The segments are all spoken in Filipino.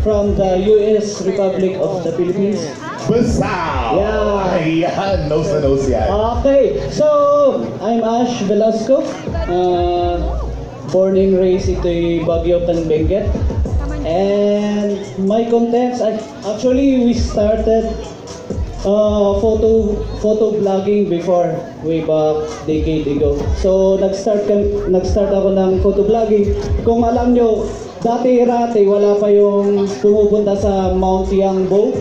from the U.S. Republic of the Philippines. Basaw! Yeah. Ayan, nose na nose yan. Okay, so I'm Ash Velasco. Born and raised ito Baguio, Benguet. And my contents, actually we started photo vlogging before, way back decade ago. So nag-start ako ng photo vlogging. Kung alam nyo, dati-rati wala pa yung pumupunta sa Mount Yangbo,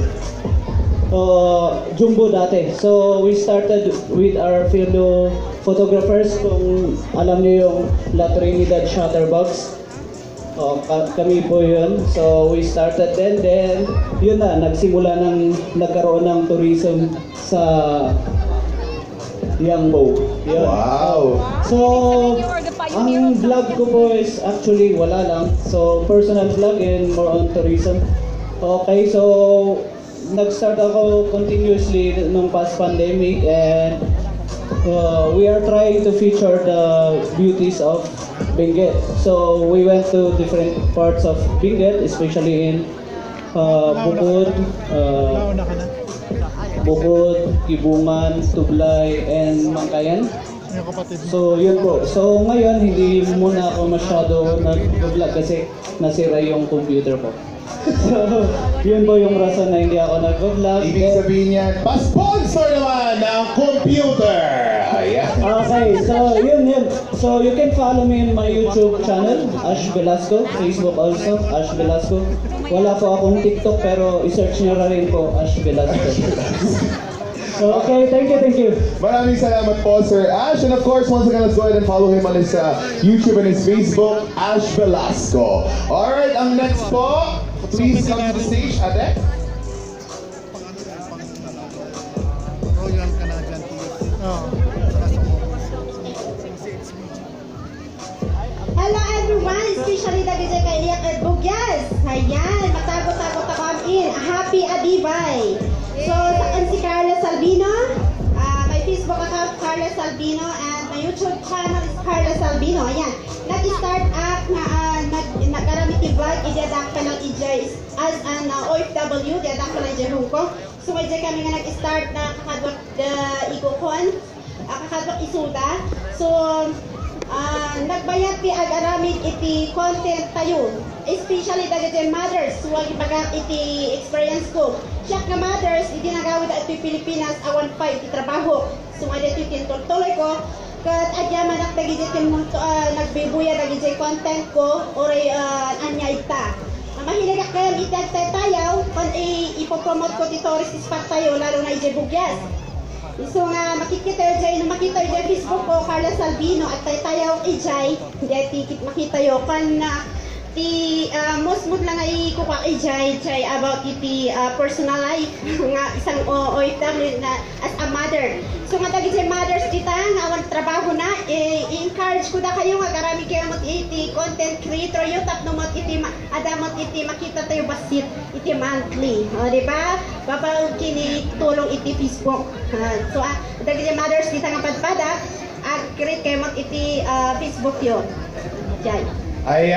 Jumbo dati. So we started with our fellow photographers. Kung alam nyo yung La Trinidad Shutterbox, kami po yun. So we started then yun na, nagkaroon ng tourism sa Yangbo. Yun. Wow! So ang vlog ko po is actually wala lang. So personal vlog and more on tourism. Okay, so nag-start ako continuously nung past pandemic, and we are trying to feature the beauties of Benguet. So we went to different parts of Benguet, especially in Bukod, Kibungan, Tublay, and Mangkayan. So yun po. So ngayon hindi muna ako masyado nag-vlog kasi nasira yung computer ko. So yun po yung rason na hindi ako nag-vlog. Ibig sabihin yan, pa-sponsor naman ng computer! Ayan. Okay, so yun. So you can follow me in my YouTube channel, Ash Velasco. Facebook also, Ash Velasco. Wala po akong TikTok pero i-search nyo rin po, Ash Velasco. Okay, thank you. Maraming salamat po, Sir Ash. And of course, once again, let's go ahead and follow him on his YouTube and his Facebook, Ash Velasco. Alright, ang next po, please come to the stage, Ate. Royal Canadian TV. Hello everyone, especially the DJ kay Liak at Bugyas. Ayan, matagot-tagot ako in. Happy Adibay. So, saan si Carla Salvino? My Facebook account, Carla Salvino, and my YouTube channel is Carla Salvino. Ayan, nag-start up na nag-aramit yung vlog, i-deduct ka ng EJ as an OFW, i-deduct ka ng EJ Hong Kong. So, may kami nga nag-start na kakadwak ikukon, kakadwak isuda. So, nagbayad ti ag-aramid iti content tayo, especially dagiti mothers, huwag ipagat iti experience ko. Siyak nga mothers, iti nagawid iti Pilipinas, awan pa iti trabaho. So nga dito tintuloy ko, kat adya manak dagiti nagbibuya dagiti content ko, oray anya ita. Mahilig akayam iti agtatayaw, kung ipopromote ko ti tourist spot tayo, lalo na iti Bugyas. So nga makikita yung Facebook ko, Carla Salvino, at tayo ijay, hindi makita yung kan most lang ay kuka ijay about iti personal life nga isang OFW na as a mother. So nga tagi sa mothers dita nga awan trabaho na, i-encourage ko da kayo nga karami kayo mo iti content creator yung tapno mo iti adamot iti makita tayo basit iti monthly, di ba? Babal kini tulong iti Facebook. So tagi sa mothers dita nga padpada, create kayo mo iti Facebook yo. Jay. Ayan.